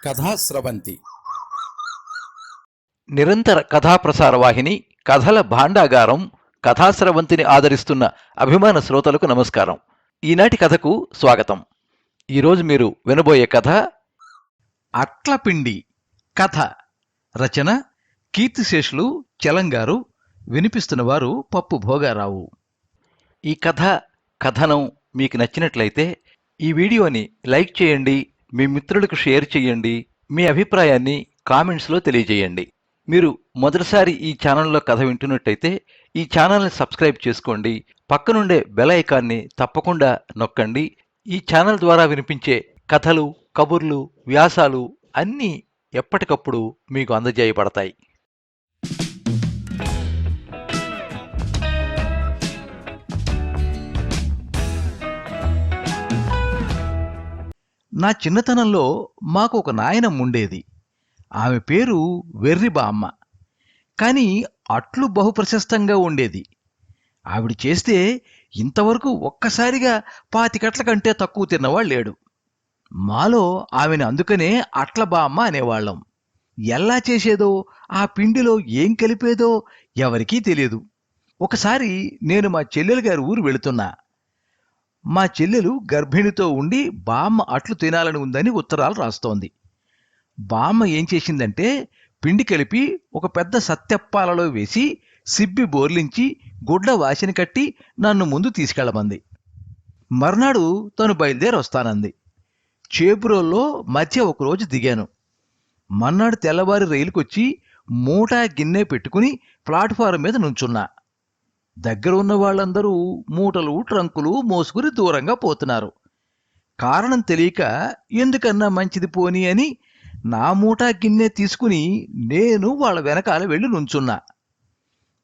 కథాస్రవంతి నిరంతర కథాప్రసార వాహిని కథల భాండాగారం కథాస్రవంతిని ఆదరిస్తున్న అభిమాన శ్రోతలకు నమస్కారం. ఈనాటి కథకు స్వాగతం. ఈరోజు మీరు వినబోయే కథ అట్లపిండి కథ. రచన కీర్తిశేషులు చలంగారు. వినిపిస్తున్నవారు పప్పు భోగారావు. ఈ కథనం మీకు నచ్చినట్లయితే ఈ వీడియోని లైక్ చేయండి, మీ మిత్రులకు షేర్ చేయండి, మీ అభిప్రాయాన్ని కామెంట్స్లో తెలియజేయండి. మీరు మొదటిసారి ఈ ఛానల్లో కథ వింటున్నట్టయితే ఈ ఛానల్ని సబ్స్క్రైబ్ చేసుకోండి. పక్కనుండే బెల్ ఐకాన్ని తప్పకుండా నొక్కండి. ఈ ఛానల్ ద్వారా వినిపించే కథలు, కబుర్లు, వ్యాసాలు అన్నీ ఎప్పటికప్పుడు మీకు అందజేయబడతాయి. నా చిన్నతనంలో మాకు ఒక నాయనమ్మ ఉండేది. ఆమె పేరు వెర్రి బామ్మ. కానీ అట్లు బహుప్రశస్తంగా ఉండేది. ఆవిడ చేస్తే ఇంతవరకు ఒక్కసారిగా 25 కట్ల కంటే తక్కువ తిన్నవాడు లేడు. మాలో ఆమెను అందుకనే అట్ల బామ్మ అనేవాళ్ళం. ఎలా చేసేదో, ఆ పిండిలో ఏం కలిపేదో ఎవరికీ తెలియదు. ఒకసారి నేను మా చెల్లెలు గారి ఊరు వెళుతున్నా. మా చెల్లెలు గర్భిణితో ఉండి బామ్మ అట్లు తినాలని ఉందని ఉత్తరాలు రాస్తోంది. బామ్మ ఏం చేసిందంటే పిండి కలిపి ఒక పెద్ద సత్తెప్పాలలో వేసి సిబ్బి బోర్లించి గుడ్ల వాసిని కట్టి నన్ను ముందు తీసుకెళ్లమంది. మర్నాడు తను బయలుదేరి వస్తానంది. చేపురోల్లో మధ్య ఒకరోజు దిగాను. మర్నాడు తెల్లవారి రైలుకొచ్చి మూట గిన్నె పెట్టుకుని ప్లాట్ఫారం మీద నుంచున్నా. దగ్గర ఉన్న వాళ్ళందరూ మూటలు ట్రంకులు మోసుకుని దూరంగా పోతున్నారు. కారణం తెలియక ఎందుకన్నా మంచిది పోని అని నా మూట గిన్నె తీసుకుని నేను వాళ్ళ వెనకాల వెళ్ళి నుంచున్నా.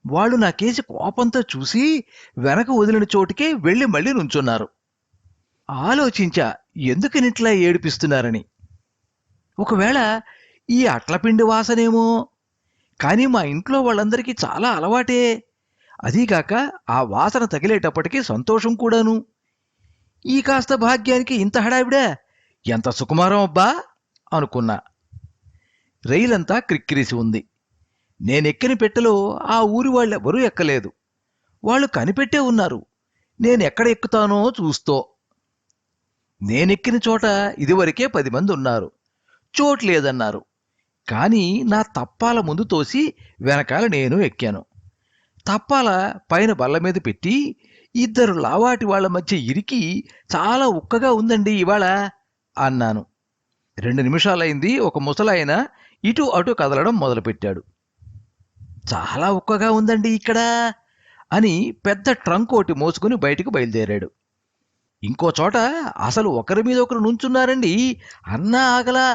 వాళ్ళు నా కేసి కోపంతో చూసి వెనక వదిలిన చోటుకే వెళ్ళి మళ్ళీ నుంచున్నారు. ఆలోచించా ఎందుకనిట్లా ఏడిపిస్తున్నారని. ఒకవేళ ఈ అట్లపిండి వాసనేమో. కానీ మా ఇంట్లో వాళ్ళందరికీ చాలా అలవాటే. అదీగాక ఆ వాసన తగిలేటప్పటికీ సంతోషం కూడాను. ఈ కాస్త భాగ్యానికి ఇంత హడావిడా, ఎంత సుకుమారం అబ్బా అనుకున్నా. రైలంతా క్రిక్కిరిసి ఉంది. నేనెక్కిన పెట్టెలో ఆ ఊరి వాళ్ళెవరూ ఎక్కలేదు. వాళ్ళు కనిపెట్టే ఉన్నారు నేనెక్కడ ఎక్కుతానో చూస్తో. నేనెక్కిన చోట ఇదివరకే 10 మంది ఉన్నారు. చోటు లేదన్నారు. కానీ నా తప్పాల ముందు తోసి వెనకాల నేను ఎక్కాను. తప్పాల పైన బల్ల మీద పెట్టి 2 లావాటి వాళ్ల మధ్య ఇరికి చాలా ఉక్కగా ఉందండి ఇవాళ అన్నాను. 2 నిమిషాలైంది. ఒక ముసలాయన ఇటు అటు కదలడం మొదలుపెట్టాడు. చాలా ఉక్కగా ఉందండి ఇక్కడ అని పెద్ద ట్రంక్ ఒకటి మోసుకుని బయటకు బయలుదేరాడు. ఇంకో చోట అసలు ఒకరి మీద ఒకరు నుంచున్నారండి అన్నా ఆగలా.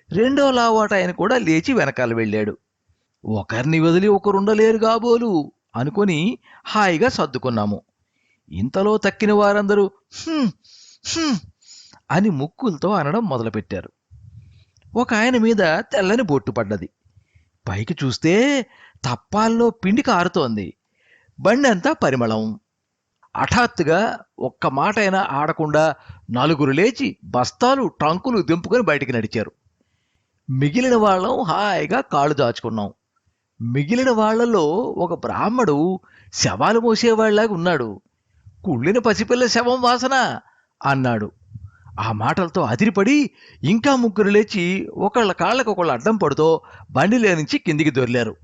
2వ లావాట ఆయన కూడా లేచి వెనకాల వెళ్ళాడు. ఒకరిని వదిలి ఒకరుండలేరు కాబోలు అనుకొని హాయిగా సర్దుకున్నాము. ఇంతలో తక్కిన వారందరూ అని ముక్కులతో అనడం మొదలుపెట్టారు. ఒక ఆయన మీద తెల్లని బొట్టు పడ్డది. పైకి చూస్తే తప్పాల్లో పిండి కారుతోంది. బండి అంతా పరిమళం. హఠాత్తుగా ఒక్క మాట అయినా ఆడకుండా 4 లేచి బస్తాలు ట్రంకులు దింపుకొని బయటికి నడిచారు. మిగిలిన వాళ్ళం హాయిగా కాళ్ళు దాచుకున్నాం. మిగిలిన వాళ్లలో ఒక బ్రాహ్మడు శవాలు మోసేవాళ్లాగా ఉన్నాడు. కుళ్ళిన పసిపిల్ల శవం వాసన అన్నాడు. ఆ మాటలతో అదిరిపడి ఇంకా 3 లేచి ఒకళ్ళ కాళ్ళకు ఒకళ్ళు అడ్డం పడుతూ బండిలో నుంచి కిందికి దొర్లారు.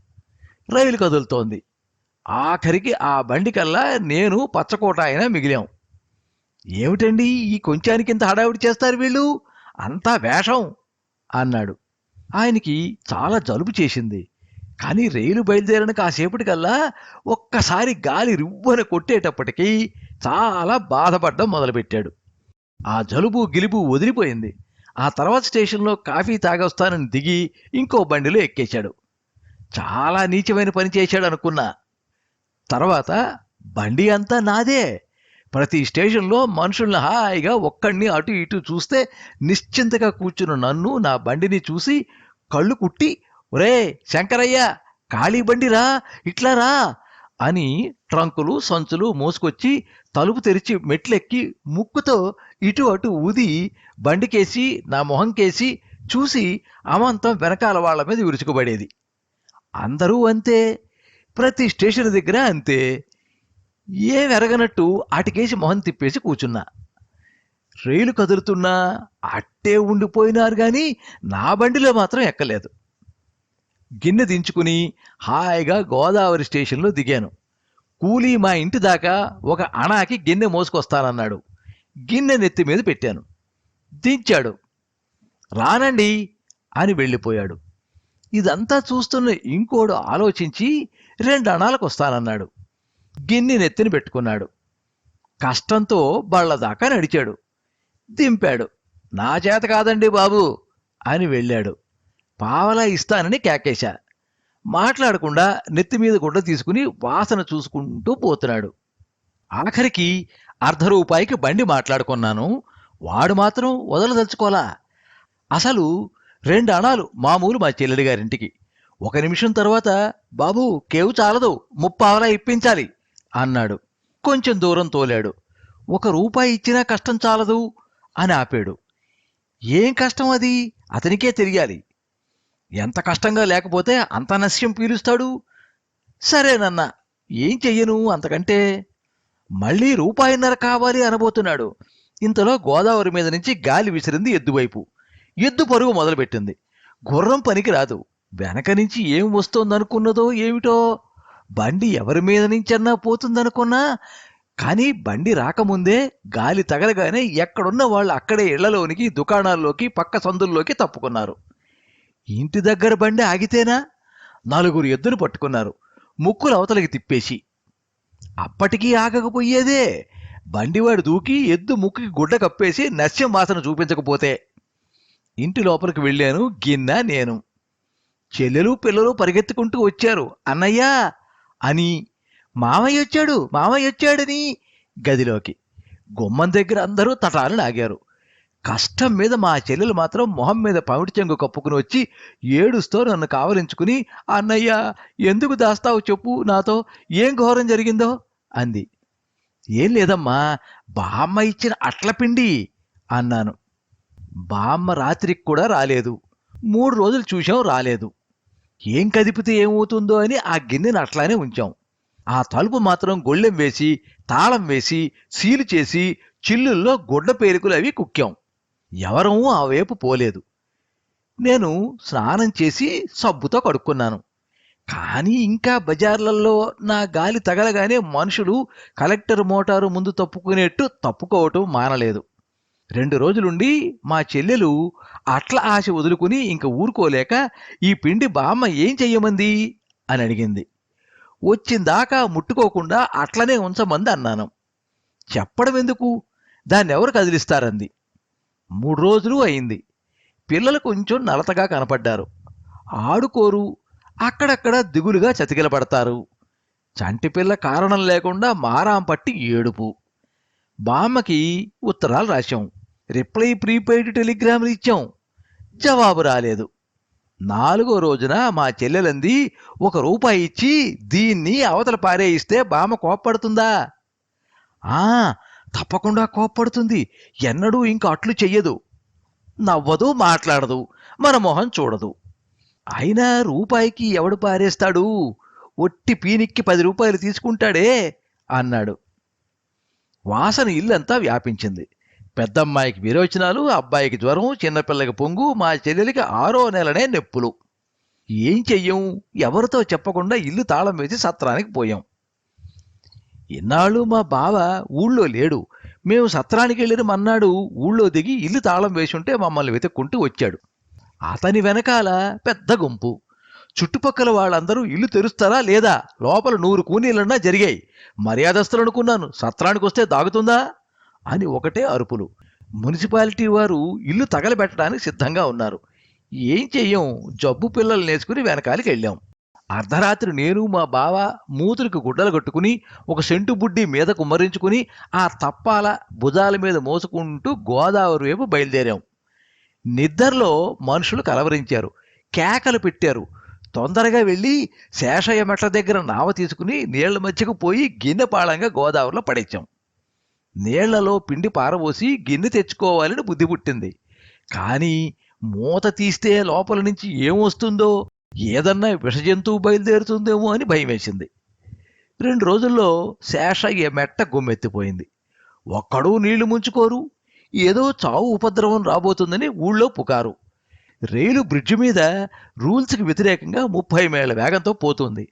రైలు కదులుతోంది. ఆఖరికి ఆ బండి కల్లా నేను పచ్చకోట అయినా మిగిలాం. ఏమిటండి ఈ కొంచానికి ఇంత హడావిడి చేస్తారు వీళ్ళు, అంతా వేషం అన్నాడు. ఆయనకి చాలా జలుబు చేసింది. కానీ రైలు బయలుదేరిన కాసేపటికల్లా ఒక్కసారి గాలి రివ్వన కొట్టేటప్పటికీ చాలా బాధపడ్డం మొదలుపెట్టాడు. ఆ జలుబు గిలుబు వదిలిపోయింది. ఆ తర్వాత స్టేషన్లో కాఫీ తాగొస్తానని దిగి ఇంకో బండిలో ఎక్కేశాడు. చాలా నీచమైన పని చేశాడు అనుకున్నా. తర్వాత బండి అంతా నాదే. ప్రతి స్టేషన్లో మనుషుల్ని హాయిగా ఒక్కడిని అటు ఇటు చూస్తే నిశ్చింతగా కూర్చున్న నన్ను నా బండిని చూసి కళ్ళు కుట్టి, ఒరే శంకరయ్య ఖాళీ బండిరా ఇట్లారా అని ట్రంకులు సంచులు మోసుకొచ్చి తలుపు తెరిచి మెట్లెక్కి ముక్కుతో ఇటు అటు ఊది బండికేసి నా మొహంకేసి చూసి అమాంతం వెనకాల వాళ్ల మీద విరుచుకుపడేది. అందరూ అంతే, ప్రతి స్టేషన్ దగ్గర అంతే. ఏమెరగనట్టు అటికేసి మొహం తిప్పేసి కూర్చున్నా. రైలు కదులుతున్నా అట్టే ఉండిపోయినారు గాని నా బండిలో మాత్రం ఎక్కలేదు. గిన్నె దించుకుని హాయిగా గోదావరి స్టేషన్లో దిగాను. కూలీ మా ఇంటి దాకా ఒక అణాకి గిన్నె మోసుకొస్తానన్నాడు. గిన్నె నెత్తి మీద పెట్టాను. దించాడు. రానండి అని వెళ్ళిపోయాడు. ఇదంతా చూస్తున్న ఇంకోడు ఆలోచించి 2 అణాలకు వస్తానన్నాడు. గిన్నె నెత్తిని పెట్టుకున్నాడు. కష్టంతో బళ్ళ దాకా నడిచాడు. దింపాడు. నా చేత కాదండి బాబు అని వెళ్ళాడు. పావలా ఇస్తానని కేకేశా. మాట్లాడకుండా నెత్తిమీద గుడ్డ తీసుకుని వాసన చూసుకుంటూ పోతున్నాడు. ఆఖరికి ₹1/2కి బండి మాట్లాడుకున్నాను. వాడు మాత్రం వదలదలుచుకోలా. అసలు 2 అణాలు మామూలు మా చెల్లెడి గారింటికి. 1 నిమిషం తర్వాత బాబు కేవు చాలదు, 30 ఇప్పించాలి అన్నాడు. కొంచెం దూరం తోలాడు. ₹1 ఇచ్చినా కష్టం చాలదు అని ఆపాడు. ఏం కష్టం అది అతనికే తెలియాలి. ఎంత కష్టంగా లేకపోతే అంత నస్యం పీలుస్తాడు. సరేనన్నా, ఏం చెయ్యను అంతకంటే. మళ్ళీ ₹1.5 కావాలి అనబోతున్నాడు. ఇంతలో గోదావరి మీద నుంచి గాలి విసిరింది ఎద్దువైపు. ఎద్దు పరుగు మొదలుపెట్టింది. గుర్రం పనికి రాదు. వెనక నుంచి ఏం వస్తోందనుకున్నదో ఏమిటో. బండి ఎవరి మీద నుంచన్నా పోతుందనుకున్నా. కానీ బండి రాకముందే గాలి తగలగానే ఎక్కడున్న వాళ్ళు అక్కడే ఇళ్లలోనికి, దుకాణాల్లోకి, పక్క సందుల్లోకి తప్పుకున్నారు. ఇంటి దగ్గర బండి ఆగితేనా 4 ఎద్దులు పట్టుకున్నారు, ముక్కులు అవతలకి తిప్పేసి. అప్పటికీ ఆగకపోయేదే. బండివాడు దూకి ఎద్దు ముక్కుకి గుడ్డ కప్పేసి నస్యం వాసన చూపించకపోతే. ఇంటి లోపలికి వెళ్ళాను గిన్నా నేను. చెల్లెలు పిల్లలు పరిగెత్తుకుంటూ వచ్చారు. అన్నయ్యా అని. మామయ్య వచ్చాడు, మామయ్య వచ్చాడని గదిలోకి. గుమ్మం దగ్గర అందరూ తటాలని ఆగారు. కష్టం మీద మా చెల్లెలు మాత్రం మొహం మీద పమిడి చెంగు కప్పుకుని వచ్చి ఏడుస్తూ నన్ను కావలించుకుని, అన్నయ్య ఎందుకు దాస్తావు చెప్పు నాతో, ఏం ఘోరం జరిగిందో అంది. ఏం లేదమ్మా, బామ్మ ఇచ్చిన అట్ల పిండి అన్నాను. బామ్మ రాత్రికి కూడా రాలేదు. 3 రోజులు చూశాం, రాలేదు. ఏం కదిపితే ఏమవుతుందో అని ఆ గిన్నెను అట్లానే ఉంచాం. ఆ తలుపు మాత్రం గొళ్ళెం వేసి, తాళం వేసి, సీలు చేసి, చిల్లుల్లో గుడ్డ పేరుకులు అవి కుక్కాం. ఎవరూ ఆ వైపు పోలేదు. నేను స్నానం చేసి సబ్బుతో కడుక్కున్నాను. కానీ ఇంకా బజార్లలో నా గాలి తగలగానే మనుషులు కలెక్టర్ మోటారు ముందు తప్పుకునేట్టు తప్పుకోవటం మానలేదు. 2 రోజులుండి మా చెల్లెలు అట్ల ఆశ వదులుకుని ఇంక ఊరుకోలేక, ఈ పిండి బామ్మ ఏం చెయ్యమంది అని అడిగింది. వచ్చిందాకా ముట్టుకోకుండా అట్లనే ఉంచమంది అన్నాను. చెప్పడం ఎందుకు, దాన్నెవరు కదిలిస్తారంది. 3 రోజులు అయింది. పిల్లలు కొంచెం నలతగా కనపడ్డారు. ఆడుకోరు, అక్కడక్కడ దిగులుగా చతికిలపడతారు. చంటిపిల్ల కారణం లేకుండా మారాం పట్టి ఏడుపు. బామ్మకి ఉత్తరాలు రాశాం, రిప్లై ప్రీపెయిడ్ టెలిగ్రాములు ఇచ్చాం. జవాబు రాలేదు. 4వ రోజున మా చెల్లెలంది, ₹1 ఇచ్చి దీన్ని అవతల పారేయిస్తే బామ్మ కోప్పడుతుందా? తప్పకుండా కోప్పడుతుంది. ఎన్నడూ ఇంక అట్లు చెయ్యదు. నవ్వదు, మాట్లాడదు, మన మొహం చూడదు. అయినా ₹1కి ఎవడు పారేస్తాడు, ఒట్టి పీనిక్కి ₹10 తీసుకుంటాడే అన్నాడు. వాసన ఇల్లంతా వ్యాపించింది. పెద్దమ్మాయికి విరోచనాలు, అబ్బాయికి జ్వరం, చిన్నపిల్లకి పొంగు, మా చెల్లెలికి 6వ నెలనే నొప్పులు. ఏం చెయ్యం, ఎవరితో చెప్పకుండా ఇల్లు తాళం వేసి సత్రానికి పోయాం. ఇన్నాళ్ళు మా బావ ఊళ్ళో లేడు. మేము సత్రానికి వెళ్ళిన మన్నాడు ఊళ్ళో దిగి ఇల్లు తాళం వేసుంటే మమ్మల్ని వెతుక్కుంటూ వచ్చాడు. అతని వెనకాల పెద్ద గుంపు. చుట్టుపక్కల వాళ్ళందరూ ఇల్లు తెరుస్తారా లేదా, లోపల 100 కూనీలన్నా జరిగాయి. మర్యాదస్తులు అనుకున్నాను, సత్రానికి వస్తే దాగుతుందా అని ఒకటే అరుపులు. మున్సిపాలిటీ వారు ఇల్లు తగలబెట్టడానికి సిద్ధంగా ఉన్నారు. ఏం చెయ్యం, జబ్బు పిల్లలు నేర్చుకుని వెనకాలకి వెళ్ళాం. అర్ధరాత్రి నేను మా బావ మూతురికి గుడ్డలు కట్టుకుని, ఒక సెంటు బుడ్డి మీద కుమ్మరించుకుని, ఆ తప్పాల భుజాల మీద మోసుకుంటూ గోదావరి వైపు బయలుదేరాం. నిద్దర్లో మనుషులు కలవరించారు, కేకలు పెట్టారు. తొందరగా వెళ్ళి శేషయ్య మెట్ల దగ్గర నావ తీసుకుని నీళ్ల మధ్యకు పోయి గిన్నెపాళంగా గోదావరిలో పడేచ్చాం. నీళ్లలో పిండి పారబోసి గిన్నె తెచ్చుకోవాలని బుద్ధి పుట్టింది. కానీ మూత తీస్తే లోపల నుంచి ఏమొస్తుందో, ఏదన్నా విషజంతువు బయలుదేరుతుందేమో అని భయమేసింది. 2 రోజుల్లో శేషయ్య మెట్ట గుమ్మెత్తిపోయింది. ఒక్కడూ నీళ్లు ముంచుకోరు. ఏదో చావు ఉపద్రవం రాబోతుందని ఊళ్ళో పుకారు. రైలు బ్రిడ్జి మీద రూల్స్కి వ్యతిరేకంగా 30 మైళ్ళ వేగంతో పోతుంది.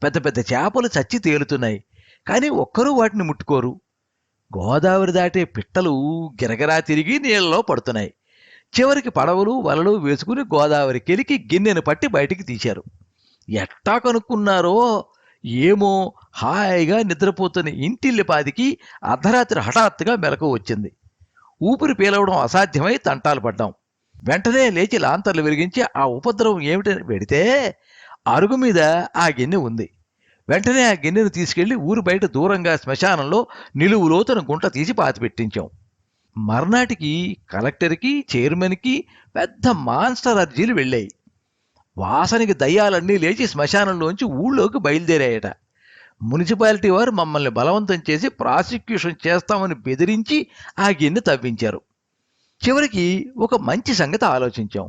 పెద్ద పెద్ద చేపలు చచ్చి తేలుతున్నాయి, కానీ ఒక్కరూ వాటిని ముట్టుకోరు. గోదావరి దాటే పిట్టలు గిరగిరా తిరిగి నీళ్ళలో పడుతున్నాయి. చివరికి పడవలు వలలు వేసుకుని గోదావరి కెలికి గిన్నెను పట్టి బయటికి తీశారు. ఎట్టా కనుక్కున్నారో ఏమో, హాయిగా నిద్రపోతున్న ఇంటిల్లిపాదికి అర్ధరాత్రి హఠాత్తుగా మెలకు వచ్చింది. ఊపిరి పీలవడం అసాధ్యమై తంటాలు పడ్డాం. వెంటనే లేచి లాంతర్లు వెలిగించి ఆ ఉపద్రవం ఏమిటని పెడితే అరుగు మీద ఆ గిన్నె ఉంది. వెంటనే ఆ గిన్నెను తీసుకెళ్లి ఊరు బయట దూరంగా శ్మశానంలో నిలువులోతున గుంట తీసి పాతిపెట్టించాం. మర్నాటికి కలెక్టర్కి, చైర్మన్కి పెద్ద మాన్స్టర్ అర్జీలు వెళ్ళాయి. వాసనకి దయ్యాలన్నీ లేచి శ్మశానంలోంచి ఊళ్ళోకి బయలుదేరాయట. మున్సిపాలిటీ వారు మమ్మల్ని బలవంతం చేసి ప్రాసిక్యూషన్ చేస్తామని బెదిరించి ఆ గిన్నె తవ్వించారు. చివరికి ఒక మంచి సంగతి ఆలోచించాం.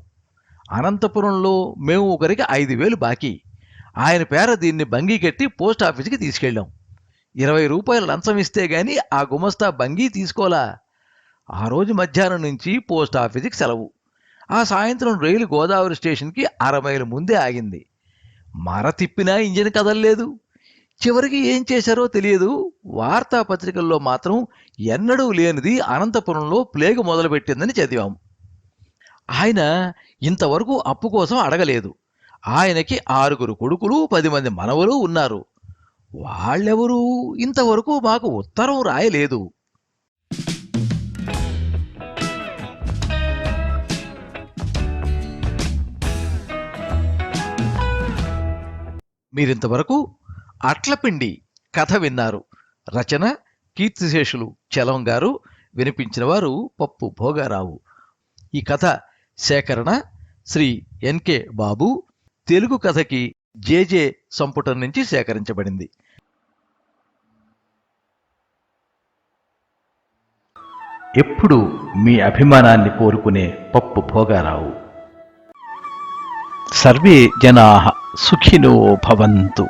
అనంతపురంలో మేము ఒకరికి 5,000 బాకీ. ఆయన పేర దీన్ని బంగీ కట్టి పోస్ట్ ఆఫీస్కి తీసుకెళ్ళాం. 20 రూపాయలు లంచం ఇస్తే గాని ఆ గుమస్తా బంగీ తీసుకోలా. ఆ రోజు మధ్యాహ్నం నుంచి పోస్ట్ ఆఫీస్కి సెలవు. ఆ సాయంత్రం రైలు గోదావరి స్టేషన్కి 60 మైలు ముందే ఆగింది. మర తిప్పినా ఇంజిన్ కదలలేదు. చివరికి ఏం చేశారో తెలియదు, వార్తాపత్రికల్లో మాత్రం ఎన్నడూ లేనిది అనంతపురంలో ప్లేగు మొదలుపెట్టిందని చదివాం. ఆయన ఇంతవరకు అప్పు కోసం అడగలేదు. ఆయనకి 6 కొడుకులు, 10 మంది మనవలు ఉన్నారు. వాళ్ళెవరూ ఇంతవరకు మాకు ఉత్తరం రాయలేదు. మీరింతవరకు అట్లపిండి కథ విన్నారు. రచన కీర్తిశేషులు చలం గారు. వినిపించిన వారు పప్పు భోగారావు. ఈ కథ సేకరణ శ్రీ ఎన్కే బాబు. తెలుగు కథకి జేజే సంపుటం నుంచి సేకరించబడింది. ఎప్పుడు మీ అభిమానాన్ని కోరుకునే పప్పు భోగారావు. సర్వే జనాః సుఖినో భవంతు.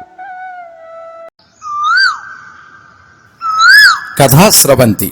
కథా స్రవంతి